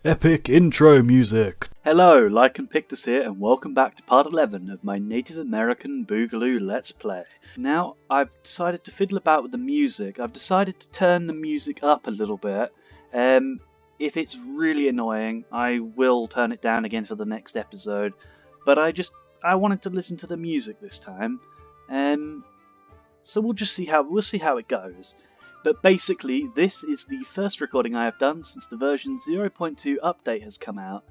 Epic intro music. Hello, Lycaon Pictus here, and welcome back to part 11 of my Native American Boogaloo Let's Play. Now, I've decided to fiddle about with the music. I've decided to turn the music up a little bit. If it's really annoying, I will turn it down again for the next episode. But I wanted to listen to the music this time. So we'll see how it goes. But basically, this is the first recording I have done since the version 0.2 update has come out.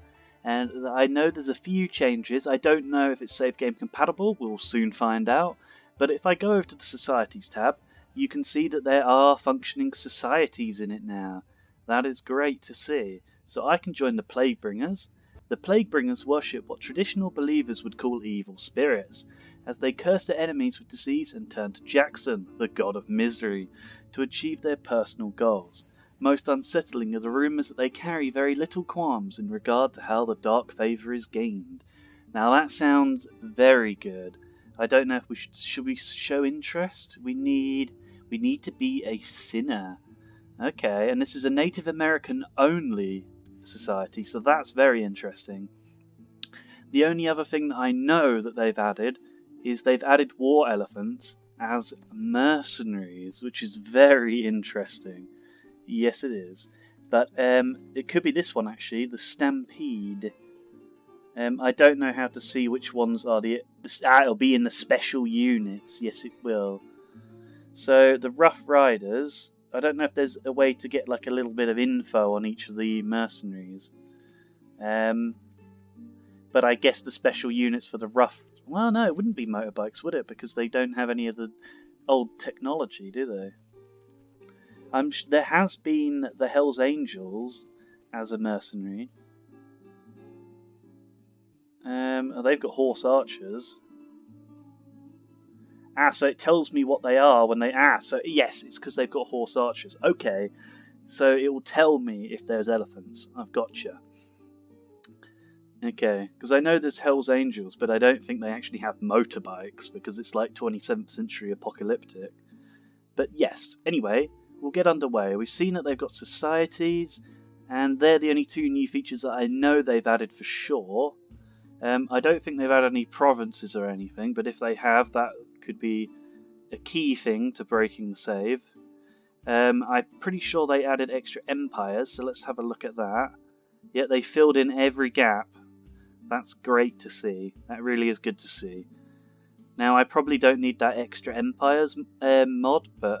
And I know there's a few changes. I don't know if it's save game compatible, we'll soon find out. But if I go over to the Societies tab, you can see that there are functioning societies in it now. That is great to see. So I can join the Plaguebringers. The Plaguebringers worship what traditional believers would call evil spirits, as they curse their enemies with disease and turn to Jackson, the god of misery, to achieve their personal goals. Most unsettling are the rumours that they carry very little qualms in regard to how the dark favour is gained. Now that sounds very good. I don't know if should we show interest? We need to be a sinner. Okay, and this is a Native American only society, so that's very interesting. The only other thing that I know that they've added is they've added war elephants as mercenaries, which is very interesting. Yes, it is. But it could be this one actually, the Stampede. I don't know how to see which ones are it'll be in the special units. Yes, it will. So the Rough Riders. I don't know if there's a way to get like a little bit of info on each of the mercenaries. But I guess the special units for the rough. Well, no, it wouldn't be motorbikes, would it? Because they don't have any of the old technology, do they? There has been the Hells Angels as a mercenary. They've got horse archers. So it tells me what they are when they... so yes, it's because they've got horse archers. Okay, so it will tell me if there's elephants. I've gotcha. Okay, because I know there's Hells Angels, but I don't think they actually have motorbikes, because it's like 27th century apocalyptic. But yes, anyway, we'll get underway. We've seen that they've got societies, and they're the only two new features that I know they've added for sure. I don't think they've added any provinces or anything, but if they have, that could be a key thing to breaking the save. I'm pretty sure they added extra empires, so let's have a look at that. Yet they filled in every gap. That's great to see. That really is good to see. Now I probably don't need that extra empires mod, but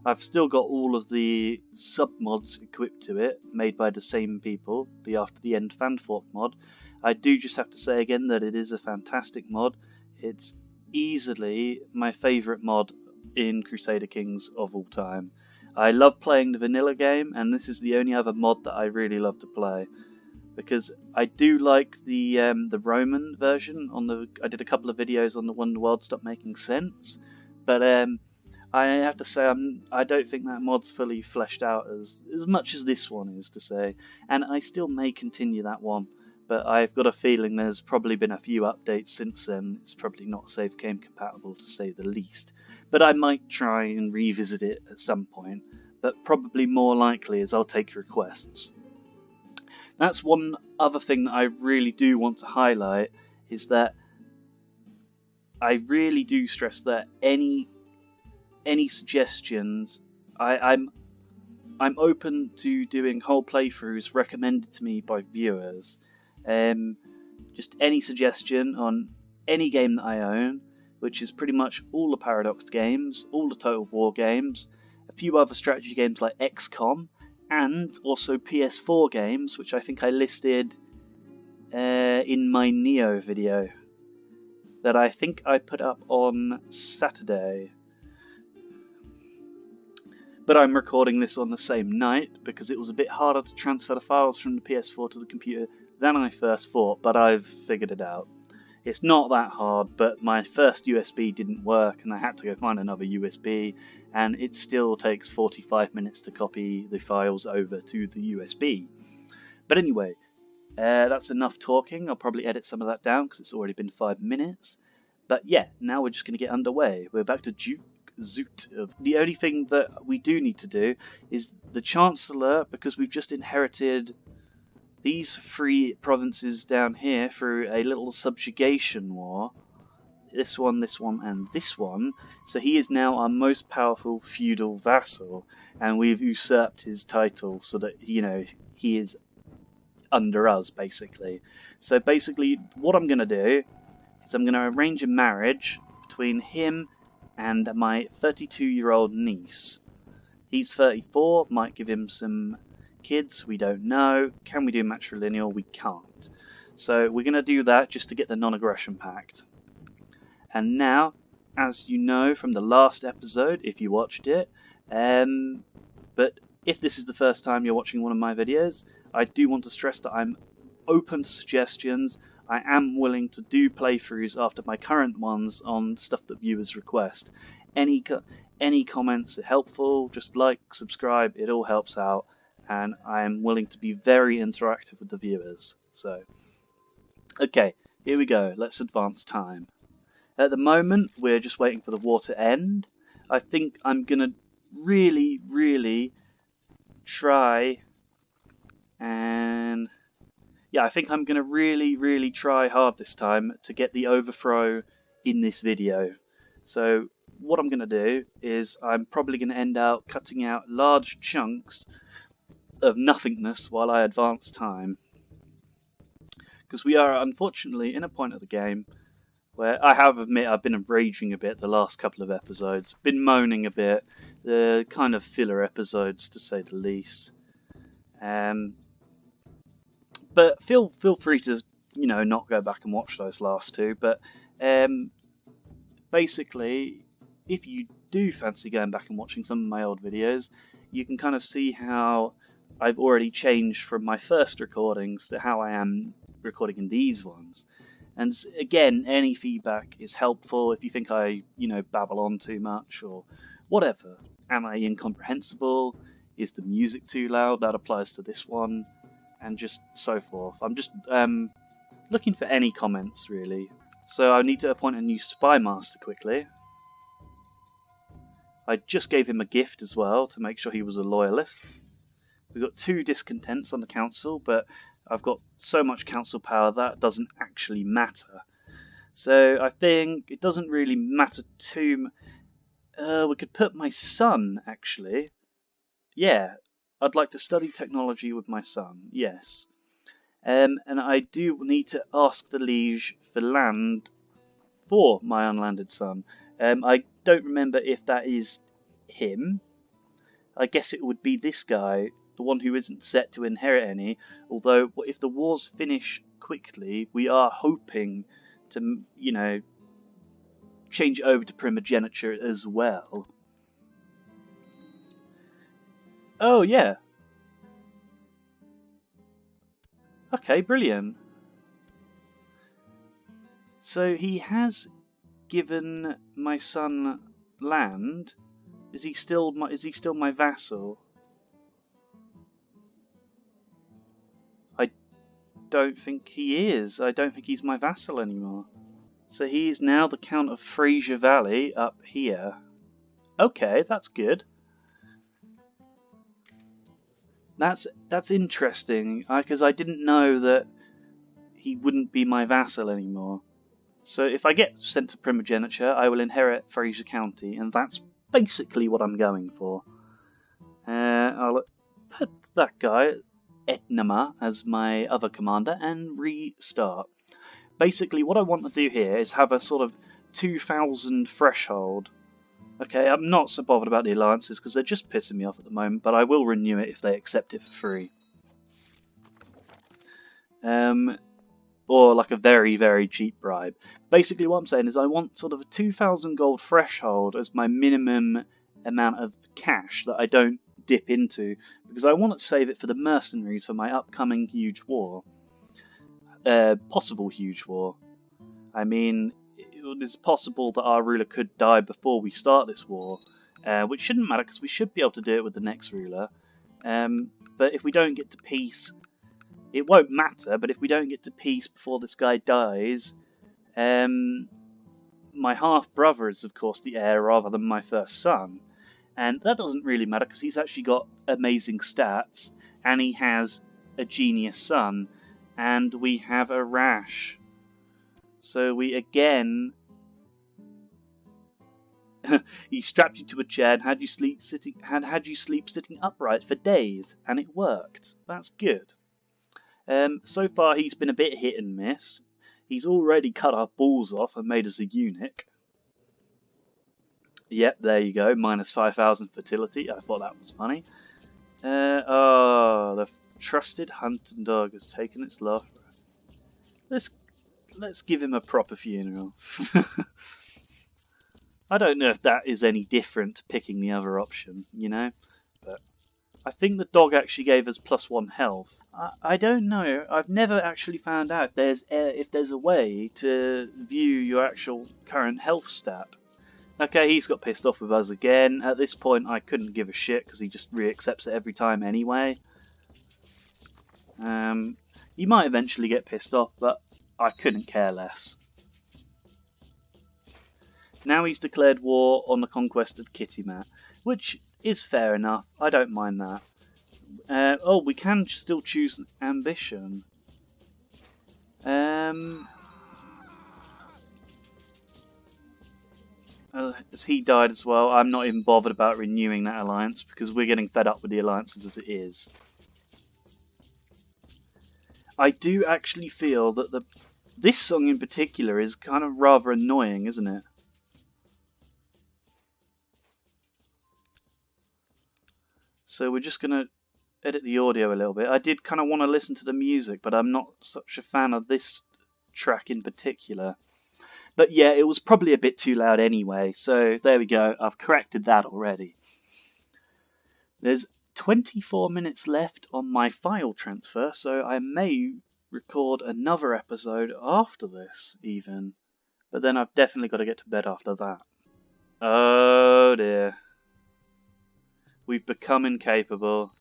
I've still got all of the sub-mods equipped to it, made by the same people, the After the End Fanfork mod. I do just have to say again that it is a fantastic mod. It's easily my favourite mod in Crusader Kings of all time. I love playing the vanilla game, and this is the only other mod that I really love to play, because I do like the Roman version. I did a couple of videos on the one the world stopped making sense, but I have to say I don't think that mod's fully fleshed out as much as this one is, to say, and I still may continue that one. But I've got a feeling there's probably been a few updates since then. It's probably not save game compatible, to say the least. But I might try and revisit it at some point. But probably more likely is I'll take requests. That's one other thing that I really do want to highlight, is that I really do stress that any suggestions, I'm open to doing whole playthroughs recommended to me by viewers. Just any suggestion on any game that I own, which is pretty much all the Paradox games, all the Total War games, a few other strategy games like XCOM, and also PS4 games, which I think I listed in my Neo video that I think I put up on Saturday. But I'm recording this on the same night because it was a bit harder to transfer the files from the PS4 to the computer than I first thought, but I've figured it out. It's not that hard, but my first USB didn't work and I had to go find another USB, and it still takes 45 minutes to copy the files over to the USB. But anyway, that's enough talking. I'll probably edit some of that down because it's already been 5 minutes. But yeah, now we're just going to get underway. We're back to Zoot. The only thing that we do need to do is the Chancellor, because we've just inherited these 3 provinces down here through a little subjugation war. This one, and this one. So he is now our most powerful feudal vassal, and we've usurped his title so that, you know, he is under us, basically. So basically, what I'm going to do is I'm going to arrange a marriage between him and my 32-year-old niece. He's 34, might give him some kids, we don't know. Can we do matrilineal? We can't. So we're going to do that just to get the non-aggression pact. And now, as you know from the last episode, if you watched it, but if this is the first time you're watching one of my videos, I do want to stress that I'm open to suggestions. I am willing to do playthroughs after my current ones on stuff that viewers request. Any comments are helpful, just like, subscribe, it all helps out, and I am willing to be very interactive with the viewers. So, okay, here we go, let's advance time. At the moment, we're just waiting for the war to end. I think I'm going to really try and... yeah, I think I'm going to really try hard this time to get the overthrow in this video. So what I'm going to do is I'm probably going to end out cutting out large chunks of nothingness while I advance time. Because we are unfortunately in a point of the game where I have admit I've been raging a bit the last couple of episodes, been moaning a bit, the kind of filler episodes to say the least. But feel free to, you know, not go back and watch those last 2. But basically, if you do fancy going back and watching some of my old videos, you can kind of see how I've already changed from my first recordings to how I am recording in these ones. And again, any feedback is helpful. If you think I, you know, babble on too much or whatever. Am I incomprehensible? Is the music too loud? That applies to this one. And just so forth. I'm just looking for any comments, really. So I need to appoint a new Spymaster quickly. I just gave him a gift as well to make sure he was a loyalist. We've got 2 discontents on the council, but I've got so much council power that doesn't actually matter. So I think it doesn't really matter too much. We could put my son, actually. Yeah. I'd like to study technology with my son, yes. And I do need to ask the liege for land for my unlanded son. I don't remember if that is him. I guess it would be this guy, the one who isn't set to inherit any. Although, if the wars finish quickly, we are hoping to, you know, change it over to primogeniture as well. Oh, yeah. Okay, brilliant. So he has given my son land. Is he still my vassal? I don't think he is. I don't think he's my vassal anymore. So he is now the Count of Fraser Valley up here. Okay, that's good. That's interesting, because I didn't know that he wouldn't be my vassal anymore. So if I get sent to primogeniture, I will inherit Fraser County, and that's basically what I'm going for. I'll put that guy, Etnama, as my other commander, and restart. Basically, what I want to do here is have a sort of 2,000 threshold. Okay, I'm not so bothered about the alliances because they're just pissing me off at the moment, but I will renew it if they accept it for free. Or like a very cheap bribe. Basically what I'm saying is I want sort of a 2,000 gold threshold as my minimum amount of cash that I don't dip into, because I want to save it for the mercenaries for my upcoming huge war. Possible huge war. I mean, it's possible that our ruler could die before we start this war, which shouldn't matter because we should be able to do it with the next ruler. But if we don't get to peace, it won't matter, but if we don't get to peace before this guy dies, my half-brother is of course the heir rather than my first son. And that doesn't really matter because he's actually got amazing stats, and he has a genius son, and we have a rash. So we again... He strapped you to a chair and had you sleep sitting upright for days, and it worked. That's good. So far he's been a bit hit and miss. He's already cut our balls off and made us a eunuch. Yep, there you go, minus 5,000 fertility. I thought that was funny. Oh, the trusted hunting dog has taken its last breath. Let's give him a proper funeral. I don't know if that is any different to picking the other option, you know, but I think the dog actually gave us +1 health. I don't know. I've never actually found out if there's a way to view your actual current health stat. Okay, he's got pissed off with us again. At this point, I couldn't give a shit because he just re-accepts it every time anyway. He might eventually get pissed off, but I couldn't care less. Now he's declared war on the conquest of Kitty Mat, which is fair enough. I don't mind that. Oh, we can still choose an ambition. As he died as well, I'm not even bothered about renewing that alliance because we're getting fed up with the alliances as it is. I do actually feel that this song in particular is kind of rather annoying, isn't it? So we're just going to edit the audio a little bit. I did kind of want to listen to the music, but I'm not such a fan of this track in particular. But yeah, it was probably a bit too loud anyway, so there we go. I've corrected that already. There's 24 minutes left on my file transfer, so I may record another episode after this, even. But then I've definitely got to get to bed after that. Oh dear. We've become incapable.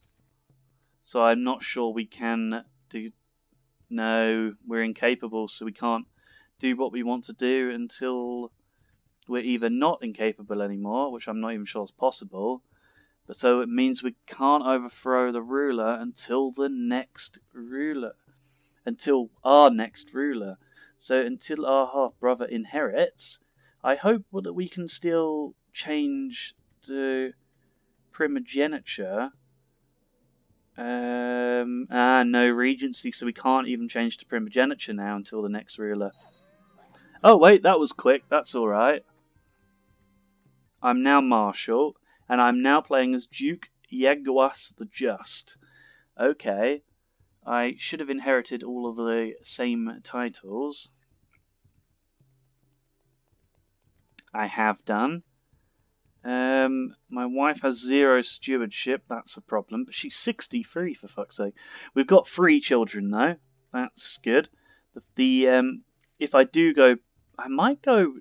So I'm not sure we can do... No, we're incapable, so we can't do what we want to do until we're either not incapable anymore, which I'm not even sure is possible. But so it means we can't overthrow the ruler until the next ruler. Until our next ruler. So until our half-brother inherits, I hope that we can still change the primogeniture. No regency, so we can't even change to primogeniture now until the next ruler. Oh wait, that was quick, that's alright. I'm now Marshal, and I'm now playing as Duke Yaguas the Just. Okay, I should have inherited all of the same titles. I have done. My wife has 0 stewardship, that's a problem, but she's 63 for fuck's sake. We've got 3 children though, that's good. If I do go, I might go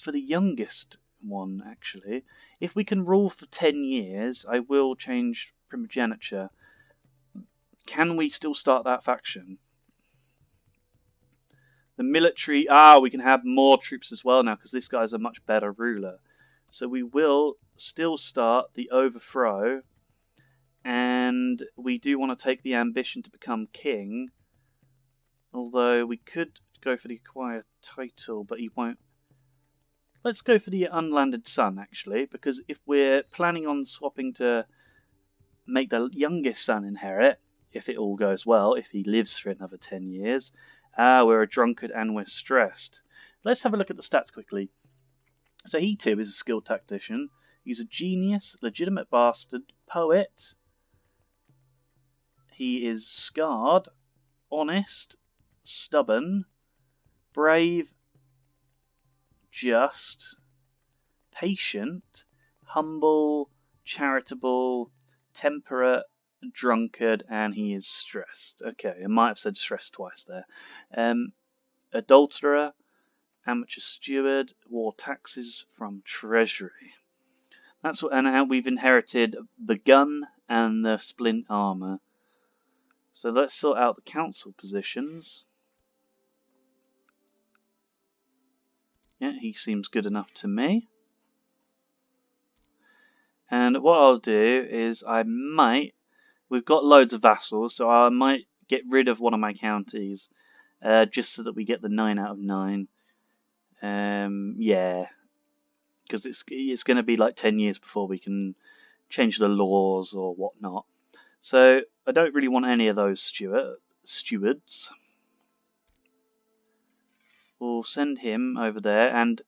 for the youngest one actually. If we can rule for 10 years, I will change primogeniture. Can we still start that faction? The military, we can have more troops as well now because this guy's a much better ruler. So we will still start the overthrow, and we do want to take the ambition to become king, although we could go for the acquire title, but he won't. Let's go for the unlanded son actually, because if we're planning on swapping to make the youngest son inherit, if it all goes well, if he lives for another 10 years, we're a drunkard and we're stressed. Let's have a look at the stats quickly. So he too is a skilled tactician. He's a genius, legitimate bastard, poet. He is scarred, honest, stubborn, brave, just, patient, humble, charitable, temperate, drunkard, and he is stressed. Okay, I might have said stressed twice there. Adulterer, amateur steward, wore taxes from treasury. That's what, and how we've inherited the gun and the splint armor. So let's sort out the council positions. Yeah, he seems good enough to me. And what I'll do is I might We've got loads of vassals, so I might get rid of one of my counties, just so that we get the 9 out of 9. Yeah, because it's going to be like 10 years before we can change the laws or whatnot. So I don't really want any of those stewards. We'll send him over there, and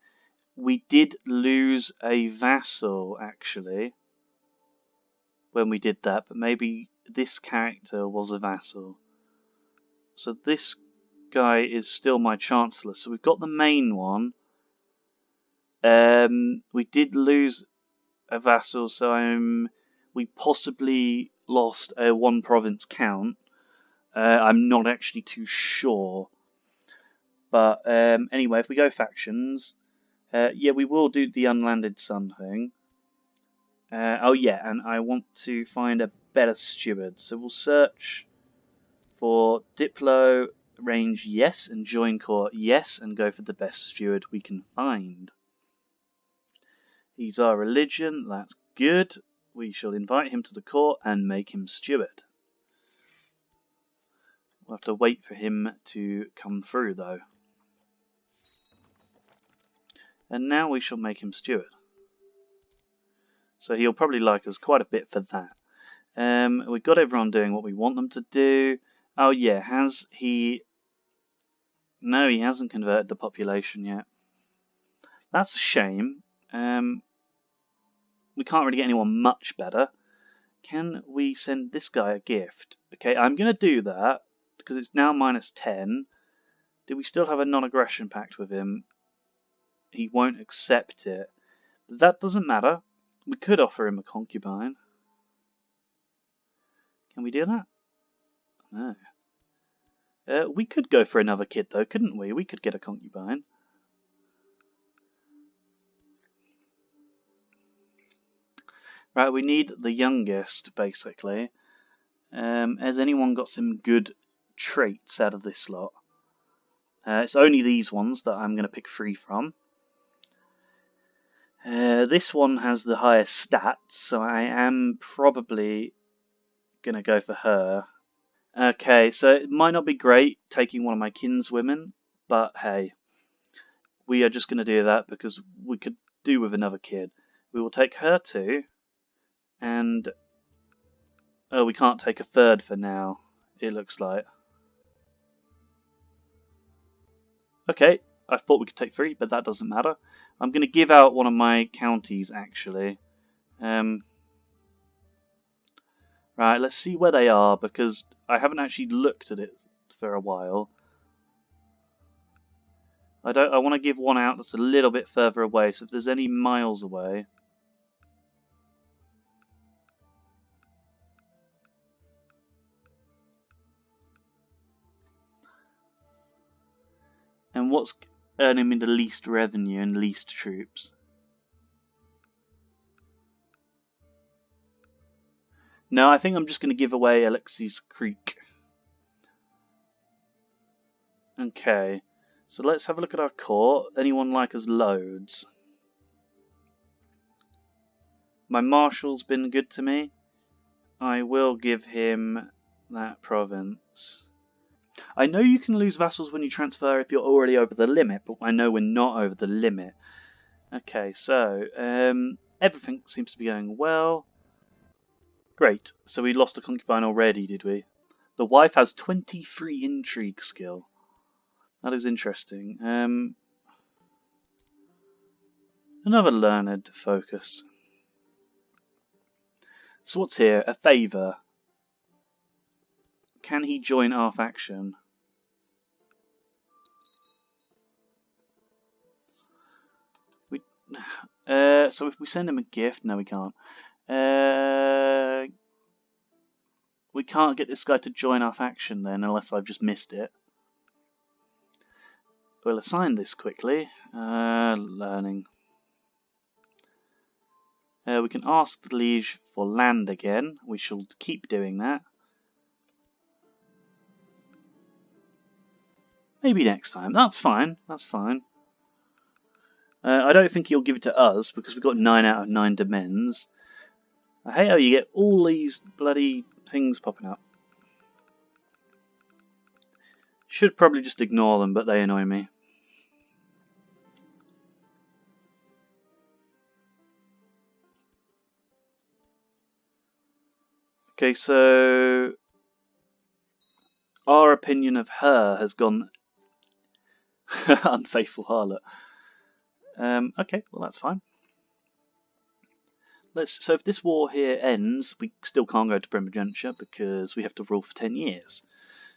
we did lose a vassal actually when we did that, but maybe this character was a vassal. So this guy is still my chancellor. So we've got the main one. We did lose a vassal, so we possibly lost a 1 province count. I'm not actually too sure. But anyway, if we go factions, yeah, we will do the unlanded sun thing. Oh yeah, and I want to find a better steward. So we'll search for Diplo, range yes, and join court yes, and go for the best steward we can find. He's our religion, that's good. We shall invite him to the court and make him steward. We'll have to wait for him to come through though. And now we shall make him steward. So he'll probably like us quite a bit for that. We've got everyone doing what we want them to do. Oh yeah, has he... No, he hasn't converted the population yet. That's a shame. We can't really get anyone much better. Can we send this guy a gift? Okay, I'm going to do that because it's now -10. Do we still have a non-aggression pact with him? He won't accept it. But that doesn't matter. We could offer him a concubine. Can we do that? No. We could go for another kid though, couldn't we? We could get a concubine. Right, we need the youngest, basically. Has anyone got some good traits out of this lot? It's only these ones that I'm going to pick 3 from. This one has the highest stats, so I am probably going to go for her. Okay, so it might not be great taking one of my kinswomen, but hey, we are just going to do that because we could do with another kid. We will take her too, and oh, we can't take a third for now, it looks like. Okay, I thought we could take 3, but that doesn't matter. I'm going to give out one of my counties, actually. Right, let's see where they are, because I haven't actually looked at it for a while. I want to give one out that's a little bit further away, so if there's any miles away... And what's earning me the least revenue and least troops? No, I think I'm just going to give away Alexis Creek. Okay, so let's have a look at our court. Anyone like us loads? My marshal's been good to me. I will give him that province. I know you can lose vassals when you transfer if you're already over the limit, but I know we're not over the limit. Okay, so everything seems to be going well. Great, so we lost a concubine already, did we? The wife has 23 intrigue skill. That is interesting. Another learned focus. So what's here? A favour. Can he join our faction? So if we send him a gift, no we can't. We can't get this guy to join our faction then, unless I've just missed it. We'll assign this quickly. Learning. We can ask the liege for land again. We shall keep doing that. Maybe next time. That's fine. That's fine. I don't think he'll give it to us because we've got 9 out of 9 demesnes. I hate how you get all these bloody things popping up. Should probably just ignore them, but they annoy me. Okay, so our opinion of her has gone unfaithful harlot. Okay, well that's fine. So if this war here ends, we still can't go to primogeniture because we have to rule for 10 years.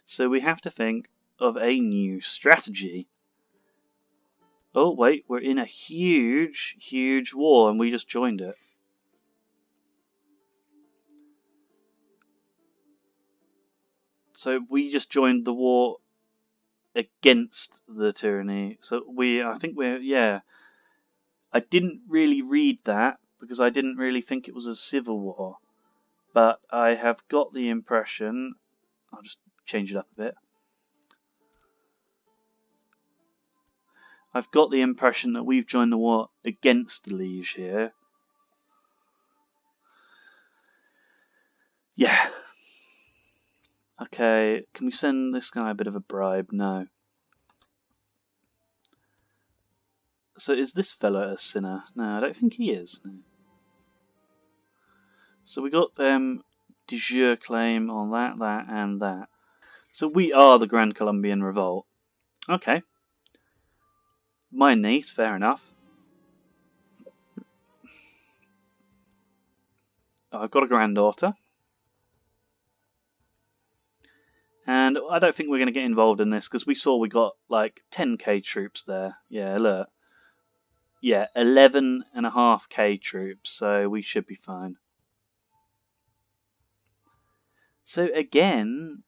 So we have to think of a new strategy. Oh wait, we're in a huge, huge war and we just joined it. So we just joined the war against the tyranny. So I think we're, yeah. I didn't really read that because I didn't really think it was a civil war. But I have got the impression, I'll just change it up a bit. I've got the impression that we've joined the war against the liege here. Yeah. Okay, can we send this guy a bit of a bribe? No. So is this fella a sinner? No, I don't think he is. No. So we got de jure claim on that, and that. So we are the Grand Columbian Revolt. Okay. My niece, fair enough. I've got a granddaughter. And I don't think we're going to get involved in this because we saw we got like 10k troops there. Yeah, look. Yeah, 11.5k troops, so we should be fine. So again,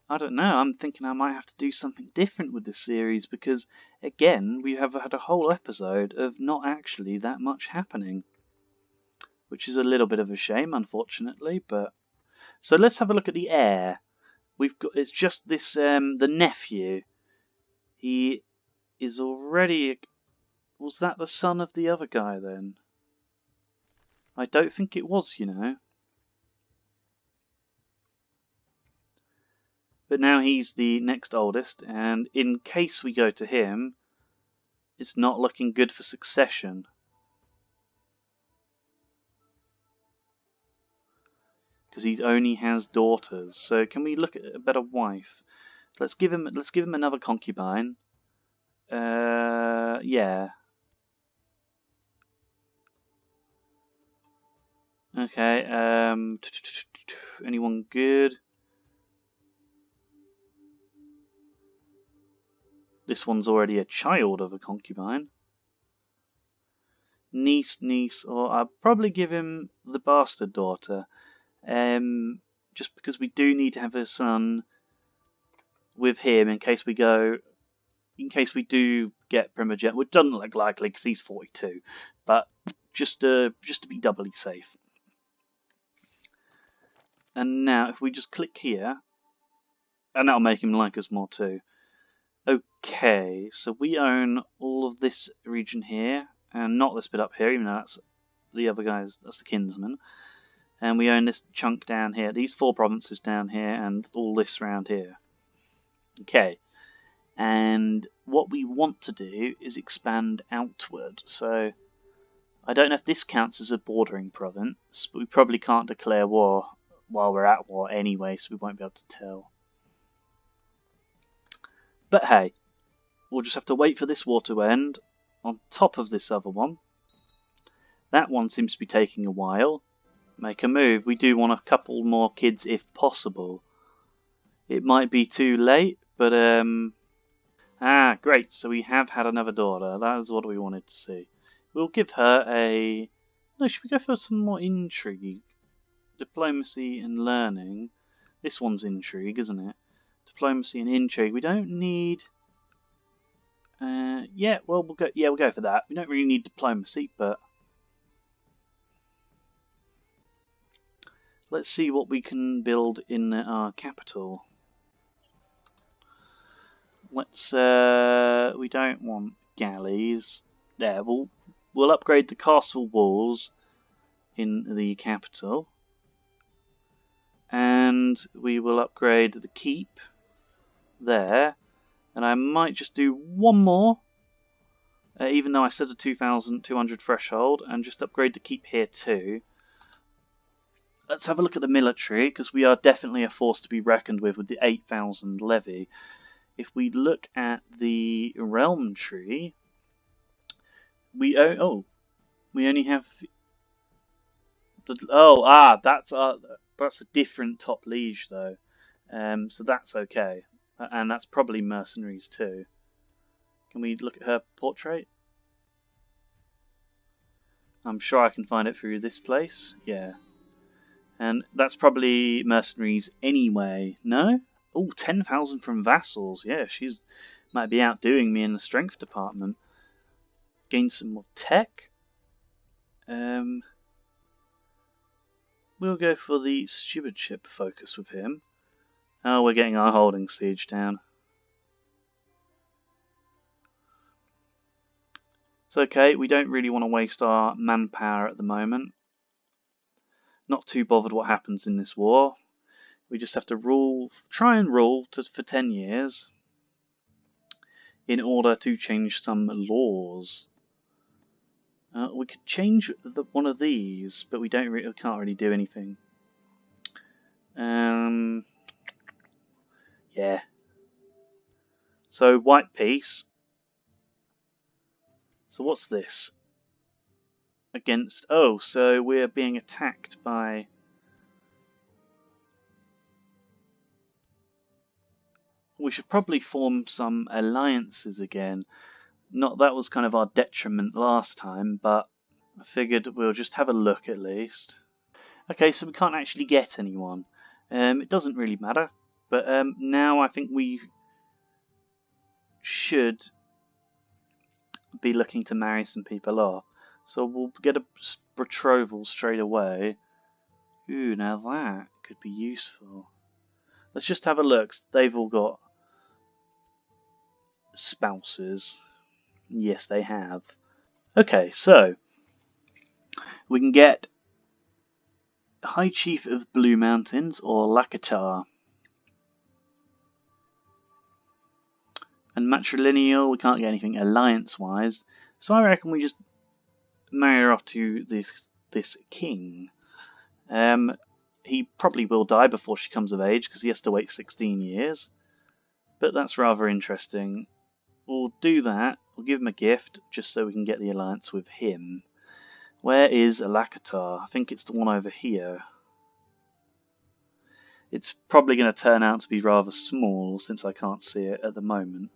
I don't know, I'm thinking I might have to do something different with this series because, again, we have had a whole episode of not actually that much happening. Which is a little bit of a shame, unfortunately, but... So let's have a look at the heir. It's just this, the nephew. He is already... Was that the son of the other guy then? I don't think it was, you know. But now he's the next oldest, and in case we go to him, it's not looking good for succession. Because he only has daughters. So can we look at a better wife? Let's give him another concubine. Yeah. Okay, anyone good? This one's already a child of a concubine. Niece, or I'll probably give him the bastard daughter. Just because we do need to have a son with him in case we do get primogeniture, which doesn't look likely because he's 42, but just to be doubly safe. And now, if we just click here, and that'll make him like us more too. Okay, so we own all of this region here, and not this bit up here, even though that's the other guys, that's the kinsman. And we own this chunk down here, these 4 provinces down here, and all this around here. Okay, and what we want to do is expand outward. So I don't know if this counts as a bordering province, but we probably can't declare war while we're at war anyway, so we won't be able to tell. But hey, we'll just have to wait for this war to end on top of this other one. That one seems to be taking a while. Make a move. We do want a couple more kids if possible. It might be too late, but great, so we have had another daughter. That is what we wanted to see. We'll give her a... No, should we go for some more intrigue? Diplomacy and learning. This one's intrigue, isn't it? Diplomacy and intrigue. We don't need... yeah, well, we'll go for that. We don't really need diplomacy, but... Let's see what we can build in our capital. Let's, we don't want galleys. There, we'll upgrade the castle walls in the capital. And we will upgrade the keep there. And I might just do one more, even though I said a 2,200 threshold, and just upgrade the keep here too. Let's have a look at the military, because we are definitely a force to be reckoned with the 8,000 levy. If we look at the realm tree, we only have that's a different top liege though, so that's okay, and that's probably mercenaries too. Can we look at her portrait? I'm sure I can find it through this place. Yeah. And that's probably mercenaries anyway. No? Oh, 10,000 from vassals. Yeah, she's might be outdoing me in the strength department. Gain some more tech. We'll go for the stewardship focus with him. Oh, we're getting our holding siege down. It's okay, we don't really want to waste our manpower at the moment. Not too bothered what happens in this war. We just have to try and rule for 10 years in order to change some laws. We could change one of these, but we can't really do anything. Yeah. So white peace. So what's this? Against... Oh, so we're being attacked by... We should probably form some alliances again. Not that was kind of our detriment last time, but I figured we'll just have a look at least. Okay, so we can't actually get anyone. It doesn't really matter, but now I think we should be looking to marry some people off. So we'll get a betrothal straight away. Ooh, now that could be useful. Let's just have a look. They've all got spouses. Yes, they have. Okay, so we can get High Chief of Blue Mountains or Lycaon. And matrilineal, we can't get anything alliance-wise. So I reckon we just marry her off to this king. He probably will die before she comes of age because he has to wait 16 years. But that's rather interesting. We'll do that. We'll give him a gift just so we can get the alliance with him. Where is Lycaon? I think it's the one over here. It's probably going to turn out to be rather small since I can't see it at the moment.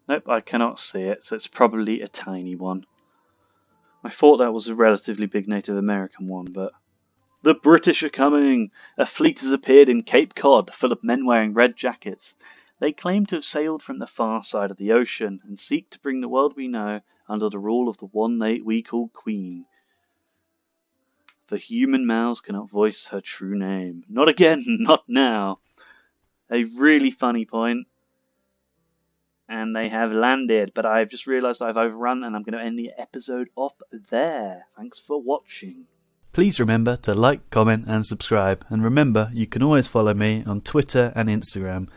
Nope, I cannot see it, so it's probably a tiny one. I thought that was a relatively big Native American one, but... The British are coming! A fleet has appeared in Cape Cod, full of men wearing red jackets. They claim to have sailed from the far side of the ocean, and seek to bring the world we know under the rule of the one we call Queen. For human mouths cannot voice her true name. Not again, not now! A really funny point. And they have landed, but I've just realised I've overrun and I'm going to end the episode off there. Thanks for watching. Please remember to like, comment and subscribe, and remember you can always follow me on Twitter and Instagram.